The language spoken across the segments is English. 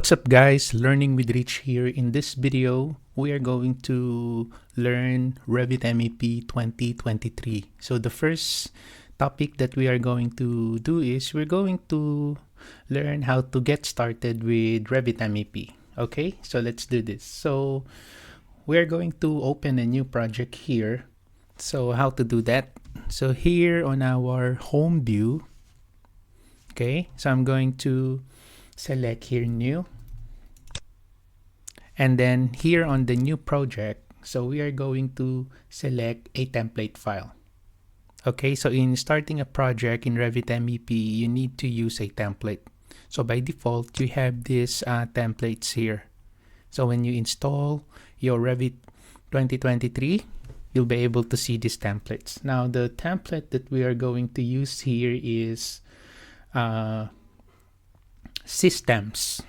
What's up guys, Learning with Rich here. In this video, we are going to learn REVIT MEP 2023. So the first topic that we are going to do is we're going to learn how to get started with REVIT MEP. Okay, so let's do this. So we're going to open a new project here. So how to do that? So here on our home view, okay, so I'm going to select here new, and then here on the new project, so we are going to select a template file. Okay, so in starting a project in REVIT MEP, you need to use a template. So by default, you have these templates here. So when you install your REVIT 2023, you'll be able to see these templates. Now the template that we are going to use here is systems.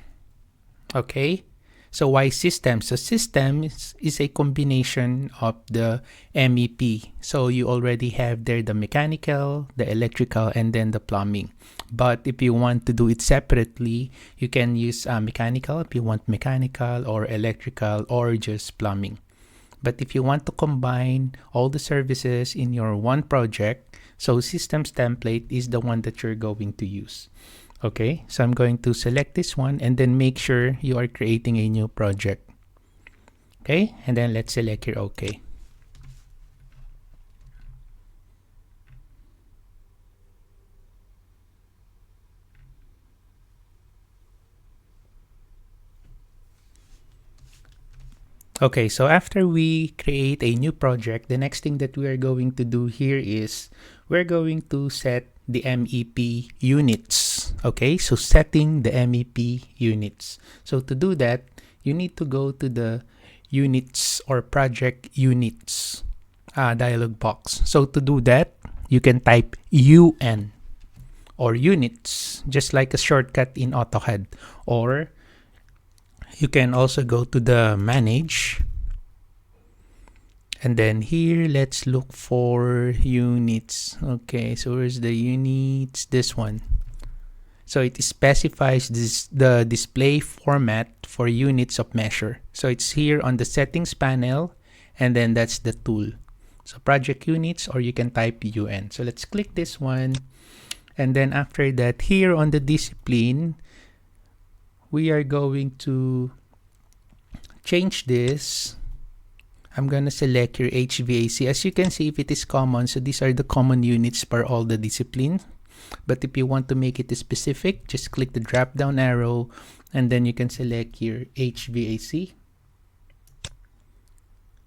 Okay, so why systems? So systems is a combination of the MEP. So you already have there the mechanical, the electrical, and then the plumbing. But if you want to do it separately, you can use mechanical if you want mechanical, or electrical, or just plumbing. But if you want to combine all the services in your one project, so systems template is the one that you're going to use. Okay, so I'm going to select this one and then make sure you are creating a new project. Okay, and then let's select here OK. Okay, so after we create a new project, the next thing that we are going to do here is we're going to set the MEP units. Okay, so setting the MEP units. So to do that, you need to go to the units or project units dialog box. So to do that, you can type UN or units, just like a shortcut in AutoCAD, or you can also go to the manage, and then here let's look for units. Okay, so where's the units? This one. So it specifies the display format for units of measure. So it's here on the settings panel, and then that's the tool. So project units, or you can type UN. So let's click this one, and then after that, here on the discipline, we are going to change this. I'm going to select your HVAC. As you can see, if it is common, so these are the common units for all the disciplines. But if you want to make it specific, just click the drop down arrow, and then you can select your HVAC.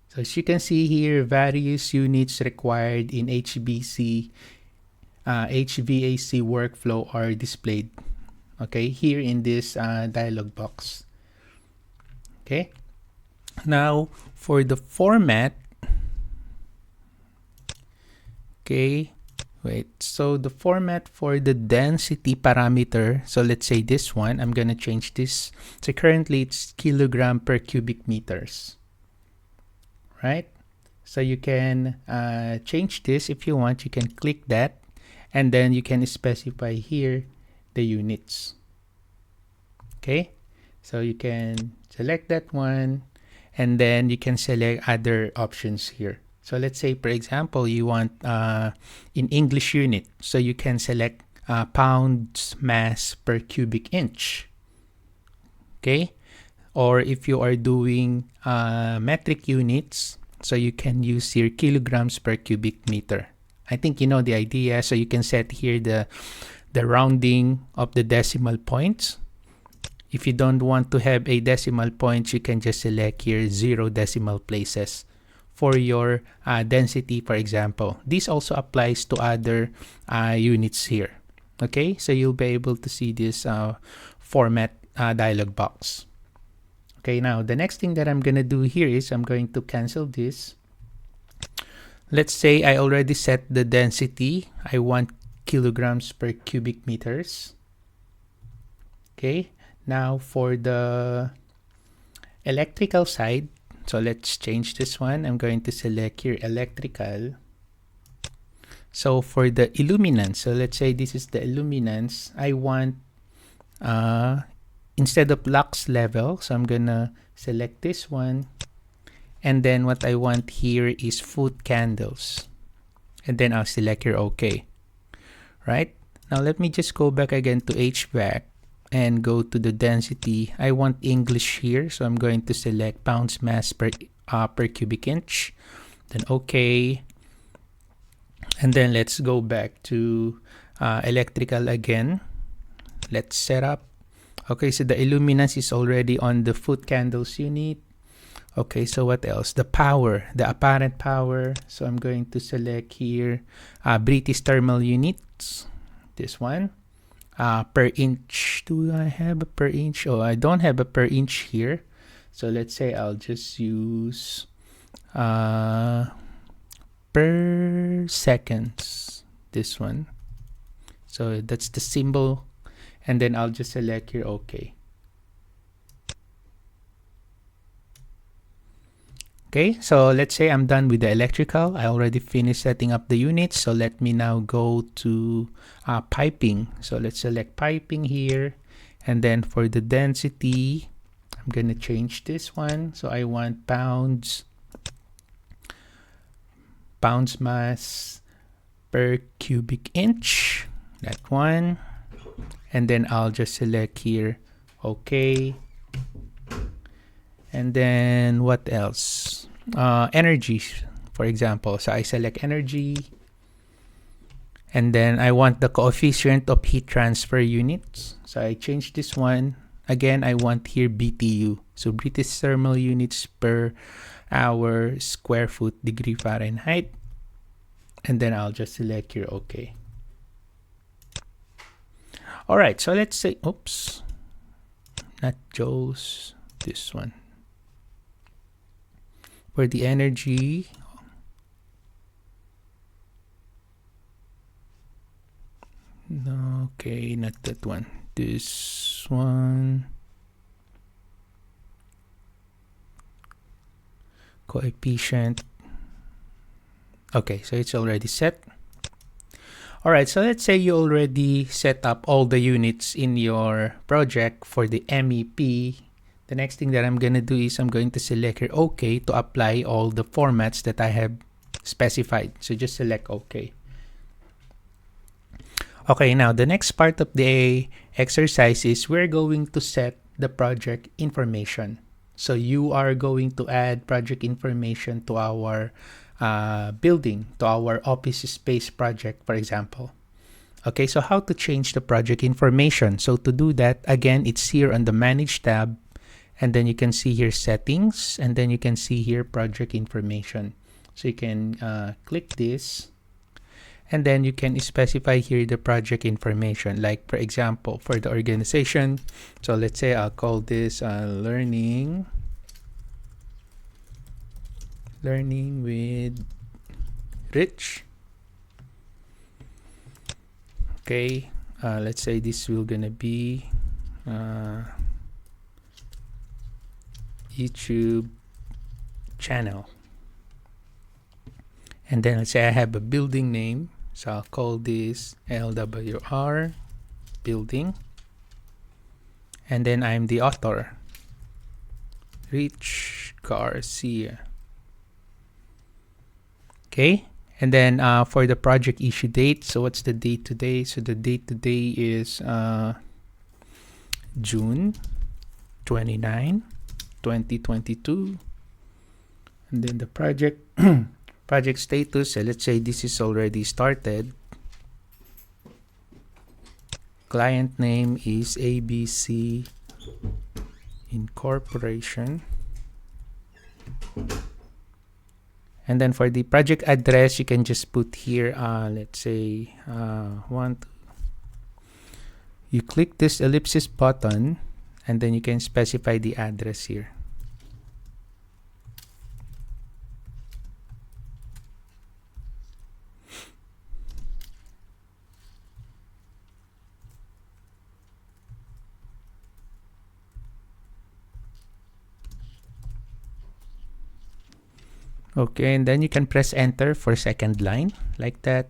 So as you can see here, various units required in HVAC workflow are displayed. Okay, here in this dialog box. Okay, now for the format, okay, wait, so the format for the density parameter, so let's say this one, I'm gonna change this. So currently it's kilogram per cubic meters, right? So you can change this if you want. You can click that, and then you can specify here the units. Okay, so you can select that one, and then you can select other options here. So let's say, for example, you want in English unit, so you can select pounds mass per cubic inch. Okay, or if you are doing metric units, so you can use here kilograms per cubic meter. I think you know the idea. So you can set here the rounding of the decimal points. If you don't want to have a decimal point, you can just select here 0 decimal places for your density, for example. This also applies to other units here. Okay, so you'll be able to see this format dialog box. Okay, now the next thing that I'm going to do here is I'm going to cancel this. Let's say I already set the density. I want kilograms per cubic meters. Okay, now for the electrical side, so let's change this one. I'm going to select here electrical. So for the illuminance, so let's say this is the illuminance. I want instead of lux level, so I'm gonna select this one, and then what I want here is foot candles, and then I'll select here OK. Right, now let me just go back again to HVAC and go to the density. I want English here, so I'm going to select pounds mass per cubic inch, then OK. And then let's go back to electrical again. Let's set up. Okay, so the illuminance is already on the foot candles unit. Okay, so what else? The power, the apparent power. So I'm going to select here British thermal units. This one. Per inch. Do I have a per inch? Oh, I don't have a per inch here. So let's say I'll just use per seconds. This one. So that's the symbol. And then I'll just select here OK. Okay, so let's say I'm done with the electrical. I already finished setting up the units. So let me now go to piping. So let's select piping here. And then for the density, I'm going to change this one. So I want pounds mass per cubic inch. That one. And then I'll just select here OK. And then what else? Energy, for example. So I select energy. And then I want the coefficient of heat transfer units. So I change this one. Again, I want here BTU. So British thermal units per hour square foot degree Fahrenheit. And then I'll just select here OK. All right, so let's say, oops, not Joe's, this one. For the energy, okay, not that one, this one. Coefficient. Okay, so it's already set. All right, so let's say you already set up all the units in your project for the MEP. The next thing that I'm going to do is I'm going to select here OK to apply all the formats that I have specified. So just select OK. Okay, now the next part of the exercise is we're going to set the project information. So you are going to add project information to our building, to our office space project, for example. Okay, so how to change the project information? So to do that, again, it's here on the Manage tab. And then you can see here settings. And then you can see here project information. So you can click this. And then you can specify here the project information. Like, for example, for the organization. So let's say I'll call this Learning with Rich. Okay, let's say this will gonna be YouTube channel. And then let's say I have a building name. So I'll call this LWR building. And then I'm the author, Rich Garcia. Okay, and then for the project issue date, so what's the date today? So the date today is June 29, 2022. And then the project project status, so let's say this is already started. Client name is ABC Incorporation. And then for the project address, you can just put here, let's say, you click this ellipsis button, and then you can specify the address here. Okay, and then you can press enter for second line, like that.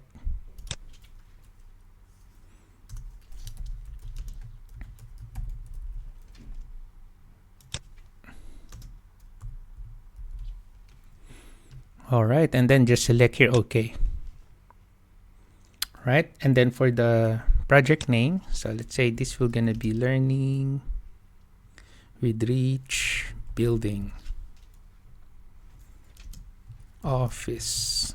All right, and then just select here OK. Right, and then for the project name, so let's say this will gonna be learning with Reach Building Office.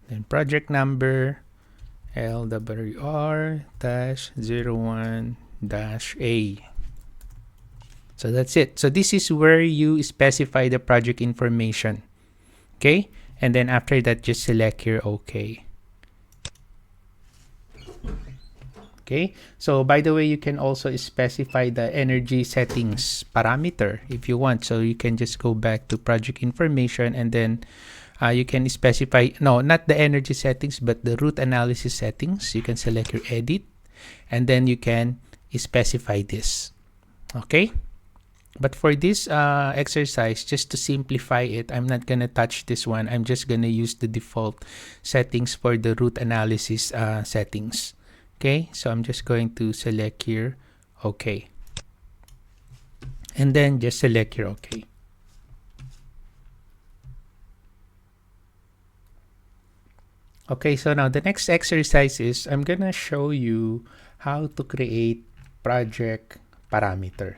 Then project number LWR-01-A. So that's it. So this is where you specify the project information. Okay, and then after that, just select here OK. Okay, so by the way, you can also specify the energy settings parameter if you want. So you can just go back to project information, and then you can specify, no, not the energy settings, but the root analysis settings. You can select your edit, and then you can specify this. Okay, but for this exercise, just to simplify it, I'm not gonna touch this one. I'm just gonna use the default settings for the root analysis settings. Okay, so I'm just going to select here OK, and then just select here OK. Okay, so now the next exercise is I'm gonna show you how to create project parameter.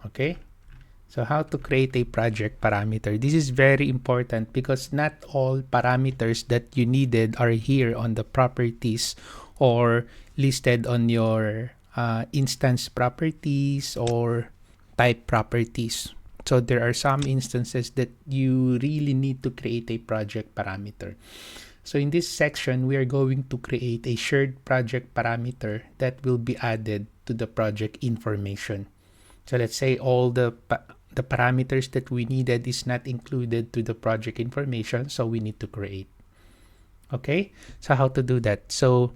Okay, so how to create a project parameter. This is very important because not all parameters that you needed are here on the properties or listed on your instance properties or type properties. So there are some instances that you really need to create a project parameter. So in this section, we are going to create a shared project parameter that will be added to the project information. So let's say all the parameters that we needed is not included to the project information, so we need to create. Okay, so how to do that? So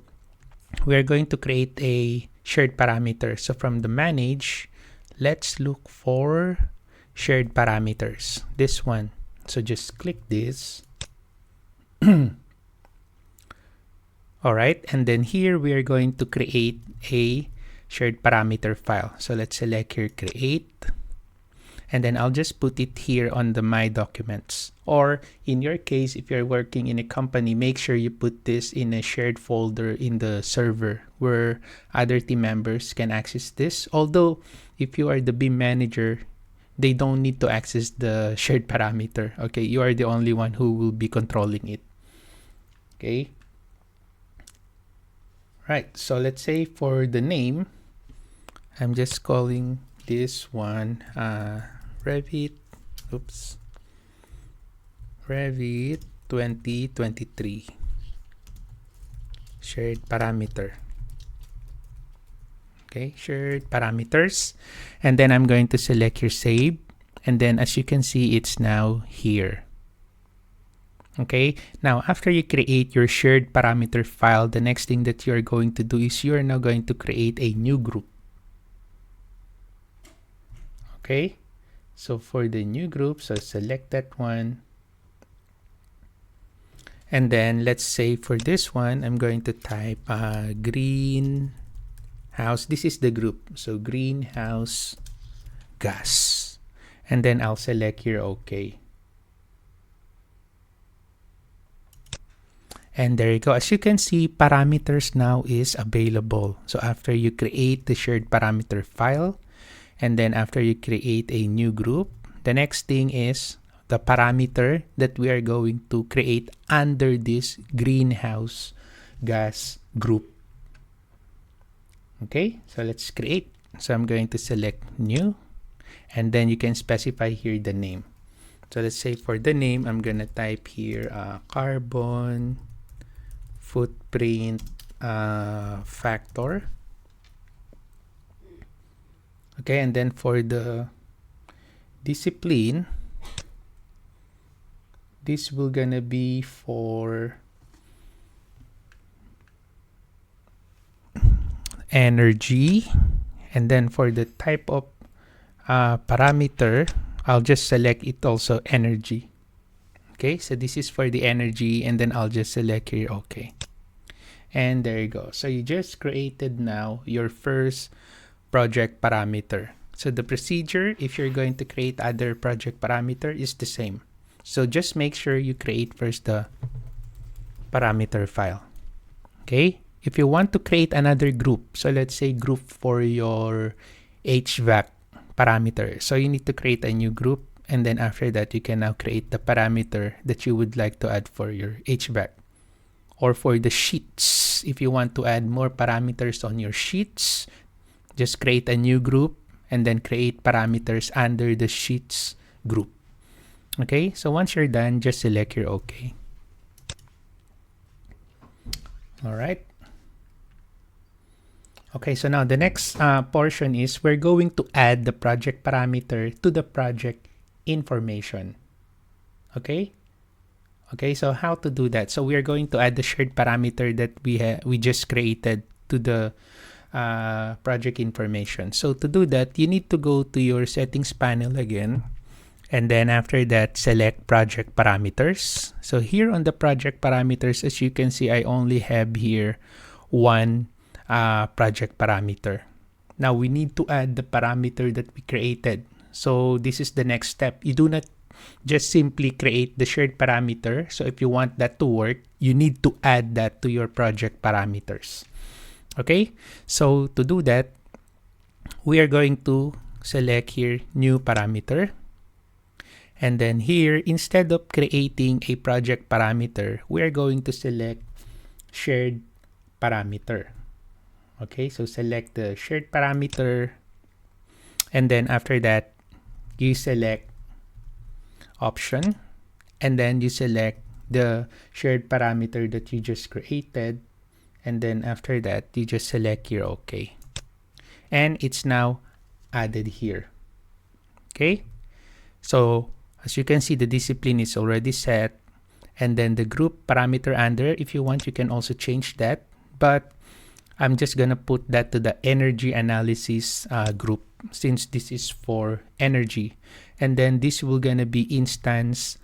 we are going to create a shared parameter. So from the manage, let's look for shared parameters. This one. So just click this. All right, and then here we are going to create a shared parameter file. So let's select here create, and then I'll just put it here on the my documents, or in your case, if you're working in a company, make sure you put this in a shared folder in the server where other team members can access this. Although if you are the BIM manager, they don't need to access the shared parameter. Okay, you are the only one who will be controlling it. Okay, right, so let's say for the name, I'm just calling this one REVIT, REVIT 2023 shared parameter. Okay, shared parameters, and then I'm going to select your save, and then as you can see, it's now here. Okay, now after you create your shared parameter file, the next thing that you're going to do is you're now going to create a new group. Okay, so for the new group, so select that one, and then let's say for this one, I'm going to type greenhouse. This is the group, so greenhouse gas, and then I'll select here OK. And there you go. As you can see, parameters now is available. So after you create the shared parameter file, and then after you create a new group, the next thing is the parameter that we are going to create under this greenhouse gas group. Okay, so let's create. So I'm going to select new, and then you can specify here the name. So let's say for the name, I'm going to type here carbon footprint factor. Okay, and then for the discipline, this will gonna be for energy, and then for the type of parameter, I'll just select it also energy. Okay, so this is for the energy, and then I'll just select here OK. And there you go. So you just created now your first project parameter. So the procedure, if you're going to create other project parameter, is the same. So just make sure you create first the parameter file. Okay, if you want to create another group, so let's say group for your HVAC parameter, so you need to create a new group, and then after that you can now create the parameter that you would like to add for your HVAC. Or for the sheets, if you want to add more parameters on your sheets, just create a new group and then create parameters under the sheets group. Okay, so once you're done, just select your OK. All right. Okay, so now the next portion is we're going to add the project parameter to the project information. Okay. Okay, so how to do that? So we are going to add the shared parameter that we just created to the project information. So to do that, you need to go to your settings panel again, and then after that, select project parameters. So here on the project parameters, as you can see, I only have here one project parameter. Now we need to add the parameter that we created. So this is the next step. You do not just simply create the shared parameter. So if you want that to work, you need to add that to your project parameters. Okay, so to do that, we are going to select here new parameter. And then here, instead of creating a project parameter, we are going to select shared parameter. Okay, so select the shared parameter. And then after that, you select option, and then you select the shared parameter that you just created, and then after that you just select your OK, and it's now added here. Okay, so as you can see, the discipline is already set, and then the group parameter under, if you want, you can also change that, but I'm just gonna put that to the energy analysis group, since this is for energy. And then this will gonna be instance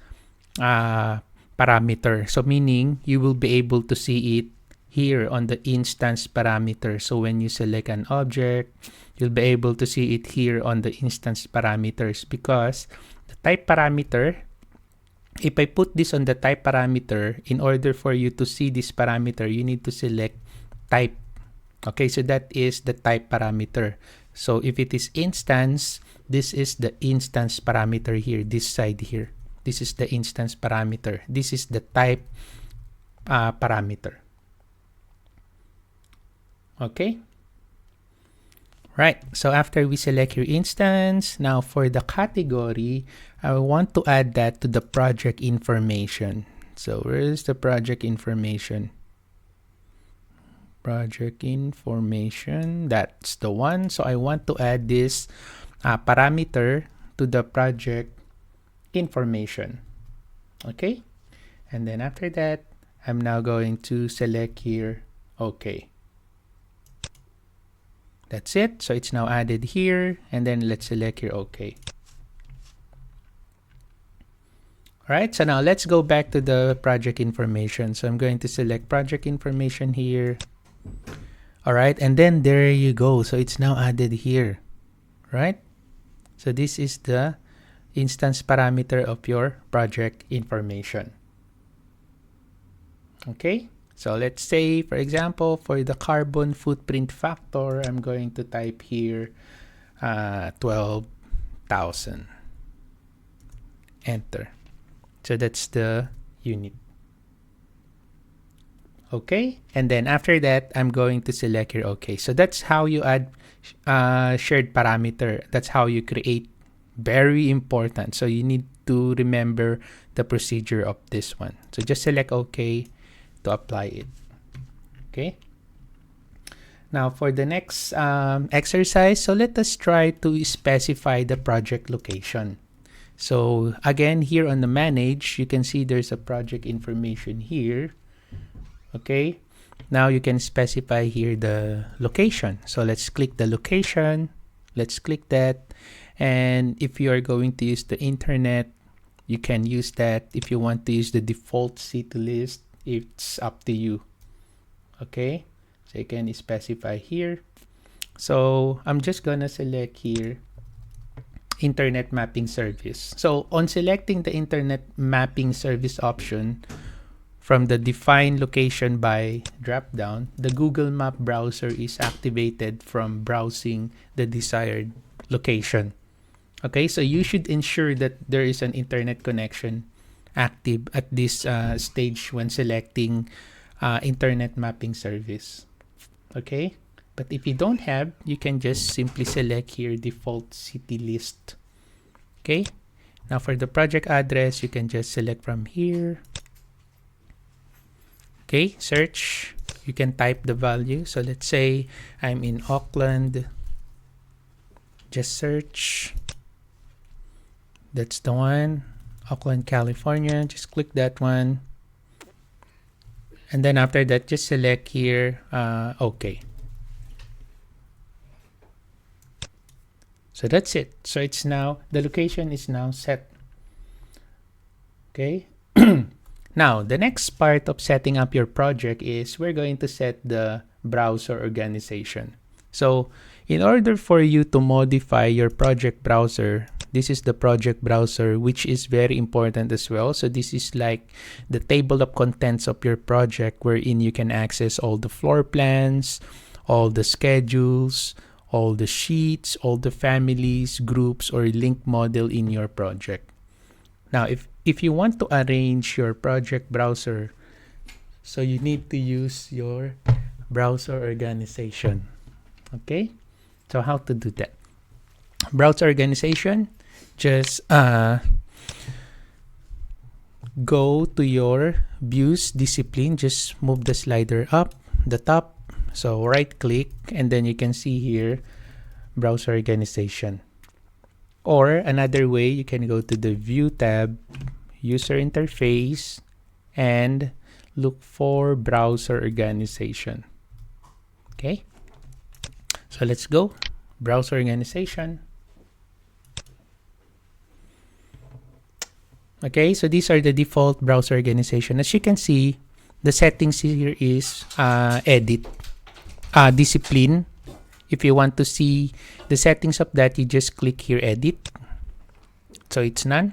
parameter. So meaning you will be able to see it here on the instance parameter. So when you select an object, you'll be able to see it here on the instance parameters, because the type parameter, if I put this on the type parameter, in order for you to see this parameter, you need to select type. Okay, so that is the type parameter. So if it is instance, this is the instance parameter here, this side here. This is the instance parameter. This is the type parameter. Okay. Right, so after we select your instance, now for the category, I want to add that to the project information. So where is the project information? Project information, that's the one. So I want to add this parameter to the project information. Okay, and then after that, I'm now going to select here OK. That's it. So it's now added here, and then let's select here OK. All right, so now let's go back to the project information. So I'm going to select project information here. All right, and then there you go. So it's now added here, right? So this is the instance parameter of your project information. Okay, so let's say, for example, for the carbon footprint factor, I'm going to type here 12,000. Enter. So that's the unit. Okay, and then after that, I'm going to select here OK. So that's how you add shared parameter. That's how you create. Very important. So you need to remember the procedure of this one. So just select OK to apply it. Okay. Now for the next exercise, so let us try to specify the project location. So again, here on the manage, you can see there's a project information here. Okay, now you can specify here the location. So let's click the location. Let's click that. And if you are going to use the internet, you can use that. If you want to use the default city list, it's up to you. Okay, so you can specify here. So I'm just gonna select here internet mapping service. So on selecting the internet mapping service option from the define location by dropdown, the Google Map browser is activated from browsing the desired location. Okay, so you should ensure that there is an internet connection active at this stage when selecting internet mapping service. Okay, but if you don't have, you can just simply select here default city list. Okay, now for the project address, you can just select from here. Okay, search. You can type the value. So let's say I'm in Auckland. Just search. That's the one. Auckland, California. Just click that one. And then after that, just select here, OK. So that's it. So it's now, the location is now set. Okay. Now, the next part of setting up your project is we're going to set the browser organization. So in order for you to modify your project browser, this is the project browser, which is very important as well. So this is like the table of contents of your project, wherein you can access all the floor plans, all the schedules, all the sheets, all the families, groups, or link model in your project. Now, if you want to arrange your project browser, so you need to use your browser organization. Okay, so how to do that? Browser organization, just go to your views discipline, just move the slider up the top. So right click, and then you can see here browser organization. Or another way, you can go to the view tab, user interface, and look for browser organization. Okay, so let's go browser organization. Okay, so these are the default browser organization. As you can see, the settings here is edit, discipline. If you want to see the settings of that, you just click here, edit. So it's none.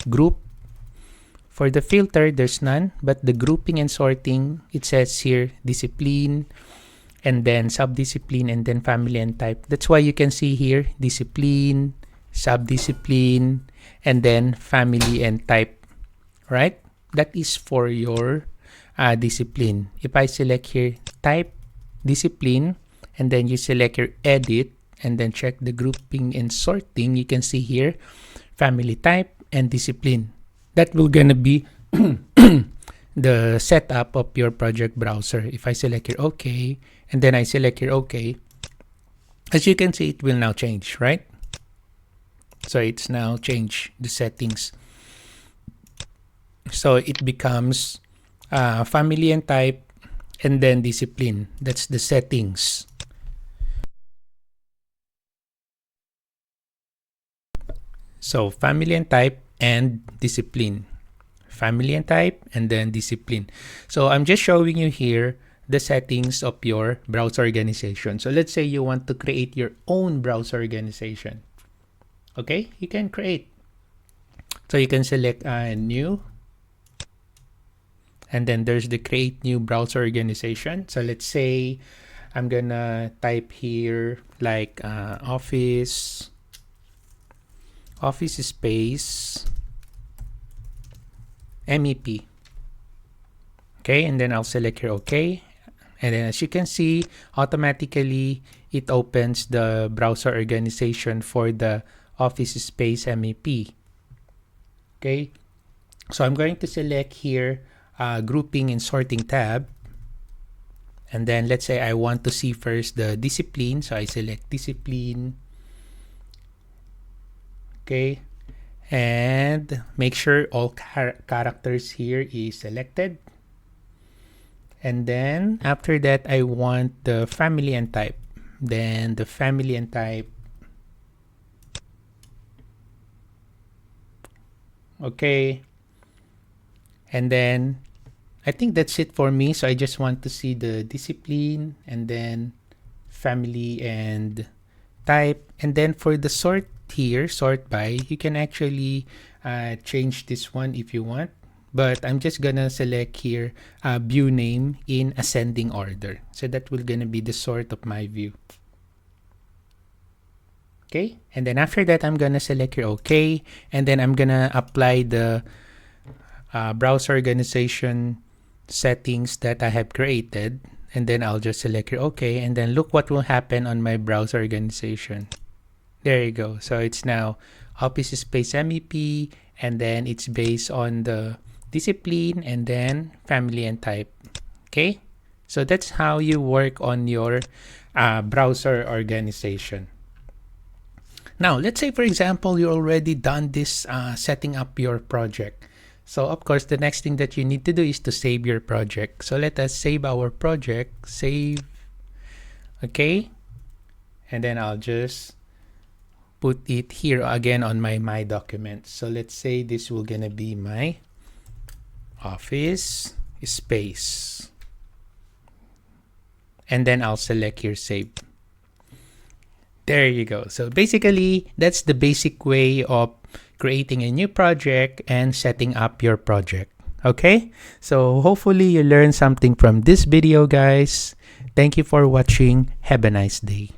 Group. For the filter, there's none. But the grouping and sorting, it says here, discipline, and then subdiscipline, and then family and type. That's why you can see here, discipline, subdiscipline, and then family and type. Right? That is for your discipline. If I select here, type, discipline, and then you select your edit, and then check the grouping and sorting, you can see here family type and discipline. That will gonna be the setup of your project browser. If I select here OK, and then I select here OK, as you can see, it will now change, right? So it's now changed the settings. So it becomes family and type, and then discipline. That's the settings. So family and type and discipline. Family and type and then discipline. So I'm just showing you here the settings of your browser organization. So let's say you want to create your own browser organization. Okay, you can create. So you can select new. And then there's the create new browser organization. So let's say I'm gonna type here like office space MEP. Okay, and then I'll select here OK. And then as you can see, automatically it opens the browser organization for the office space MEP. Okay, so I'm going to select here grouping and sorting tab. And then let's say I want to see first the discipline. So I select discipline. Okay, and make sure all characters here is selected. And then after that, I want the family and type. Then the family and type. Okay, and then I think that's it for me. So I just want to see the discipline, and then family and type. And then for the sort, here, sort by, you can actually change this one if you want. But I'm just gonna select here view name in ascending order. So that will gonna be the sort of my view. Okay, and then after that, I'm gonna select here OK, and then I'm gonna apply the browser organization settings that I have created, and then I'll just select here OK, and then look what will happen on my browser organization. There you go. So it's now office space MEP, and then it's based on the discipline and then family and type. Okay, so that's how you work on your browser organization. Now, let's say, for example, you already done this setting up your project. So, of course, the next thing that you need to do is to save your project. So, let us save our project. Save. Okay. And then I'll just put it here again on my documents. So, let's say this will gonna be my office space. And then I'll select here save. There you go. So basically, that's the basic way of creating a new project and setting up your project. Okay? So hopefully you learned something from this video, guys. Thank you for watching. Have a nice day.